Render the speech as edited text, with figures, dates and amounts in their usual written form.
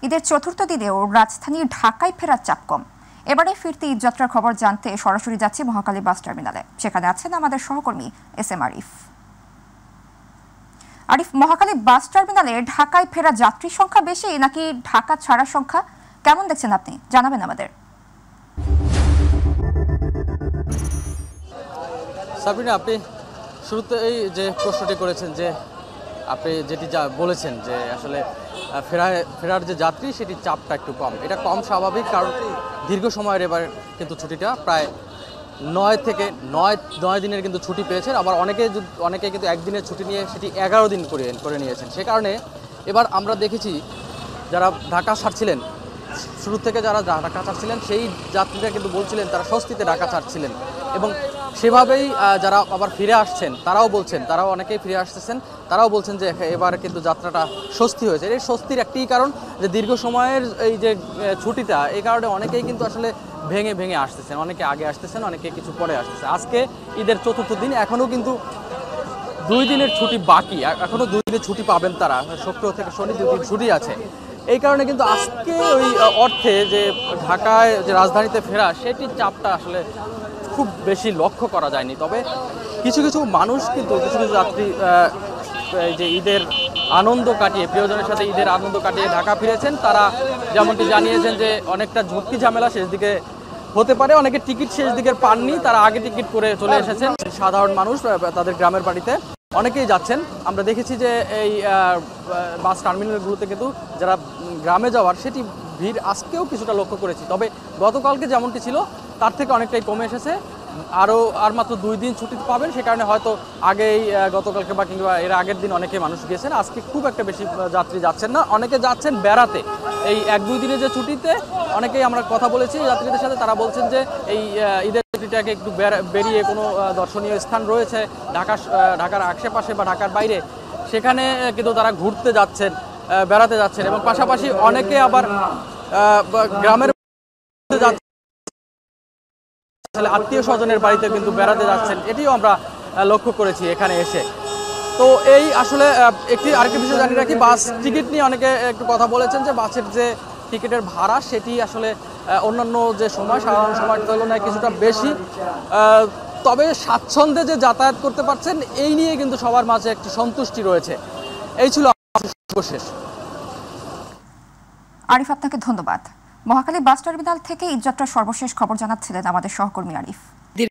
ঈদের চতুর্থ দিনেও রাজধানী ঢাকায় ফেরার চাপ কম। এবারে ফিরতি ঈদযাত্রার খবর জানতে সরাসরি যাচ্ছি মহাখালী বাস টার্মিনালে। সেখানে আছেন আমাদের সহকর্মী এস.এম. আরিফ। আরিফ, মহাখালী বাস টার্মিনালে ঢাকায় ফেরা যাত্রীর সংখ্যা বেশি নাকি ঢাকা ছাড়ার সংখ্যা কেমন দেখছেন আপনি, জানাবেন আমাদের। সাবরিনা, আপনি শুরুতে এই যে প্রশ্নটি করেছেন, যে আপনি যেটি বলেছেন যে আসলে ফেরার যে যাত্রী সেটির চাপটা একটু কম, এটা কম স্বাভাবিক, কারণ দীর্ঘ সময়ের এবার কিন্তু ছুটিটা প্রায় 9 দিনের কিন্তু ছুটি পেয়েছেন। আবার অনেকে কিন্তু একদিনের ছুটি নিয়ে সেটি 11 দিন করে নিয়েছেন। সে কারণে এবার আমরা দেখেছি যারা ঢাকা ছাড়ছিলেন, শুরু থেকে যারা ঢাকা ছাড়ছিলেন সেই যাত্রীরা কিন্তু বলছিলেন তারা স্বস্তিতে ঢাকা ছাড়ছিলেন, এবং সেভাবেই যারা আবার ফিরে আসছেন তারাও অনেকেই ফিরে আসতেছেন, তারাও বলছেন যে এবার কিন্তু যাত্রাটা স্বস্তি হয়েছে। এই স্বস্তির একটি কারণ যে দীর্ঘ সময়ের এই যে ছুটিটা, এই কারণে অনেকেই কিন্তু আসলে ভেঙে আসতেছেন, অনেকে আগে আসতেছেন, অনেকে কিছু পরে আসতেছে। আজকে ঈদের চতুর্থ দিন, এখনও কিন্তু 2 দিনের ছুটি বাকি, এখনও 2 দিনের ছুটি পাবেন তারা, শুক্র থেকে শনি 2 দিন ছুটি আছে। এই কারণে কিন্তু আজকে ওই অর্থে যে ঢাকায় যে রাজধানীতে ফেরা সেটির চাপটা আসলে খুব বেশি লক্ষ্য করা যায়নি। তবে কিছু মানুষ কিন্তু কিছু যাত্রী যে ঈদের আনন্দ কাটিয়ে, প্রিয়জনের সাথে ঈদের আনন্দ কাটিয়ে ঢাকা ফিরেছেন, তারা যেমনটি জানিয়েছেন যে অনেকটা ঝুঁকি ঝামেলা শেষ দিকে হতে পারে, অনেকে টিকিট শেষ দিকের পাননি, তারা আগে টিকিট করে চলে এসেছেন। সাধারণ মানুষ তাদের গ্রামের বাড়িতে অনেকেই যাচ্ছেন। আমরা দেখেছি যে এই বাস টার্মিনালগুলোতে কিন্তু যারা গ্রামে যাওয়ার সেটি ভিড় আজকেও কিছুটা লক্ষ্য করেছি। তবে গতকালকে যেমনটি ছিল তার থেকে অনেকটাই কমে এসেছে। আর মাত্র 2 দিন ছুটি পাবেন, সে কারণে হয়তো আগেই গতকালকে বা কিংবা এর আগের দিন অনেকে মানুষ গিয়েছেন। আজকে খুব একটা বেশি যাত্রী যাচ্ছেন না, অনেকে যাচ্ছেন বেড়াতে। এই 1-2 দিনের যে ছুটিতে অনেকেই আমরা কথা বলেছি যাত্রীদের সাথে, তারা বলছেন যে এই ঈদের ছুটিটাকে একটু বেরিয়ে কোনো দর্শনীয় স্থান রয়েছে ঢাকার আশেপাশে বা ঢাকার বাইরে, সেখানে কিন্তু তারা ঘুরতে যাচ্ছেন, বেড়াতে যাচ্ছেন, এবং পাশাপাশি অনেকে আবার গ্রামের আত্মীয় স্বজনের বাড়িতে কিন্তু বেড়াতে যাচ্ছেন, এটিও আমরা লক্ষ্য করেছি এখানে এসে। তো এই আসলে আরেকটি বিষয় জানিয়ে রাখি, বাস টিকিট নিয়ে অনেকে একটু কথা বলেছেন যে বাসের যে টিকিটের ভাড়া সেটি আসলে অন্যান্য যে সাধারণ সময়ের তুলনায় কিছুটা বেশি, তবে স্বাচ্ছন্দ্যে যে যাতায়াত করতে পারছেন এই নিয়ে কিন্তু সবার মাঝে একটি সন্তুষ্টি রয়েছে। এই ছিল সর্বশেষ। আরিফ, আপনাকে ধন্যবাদ। মহাখালী বাস টার্মিনাল থেকে ঈদযাত্রার সর্বশেষ খবর জানাচ্ছিলেন আমাদের সহকর্মী আরিফ।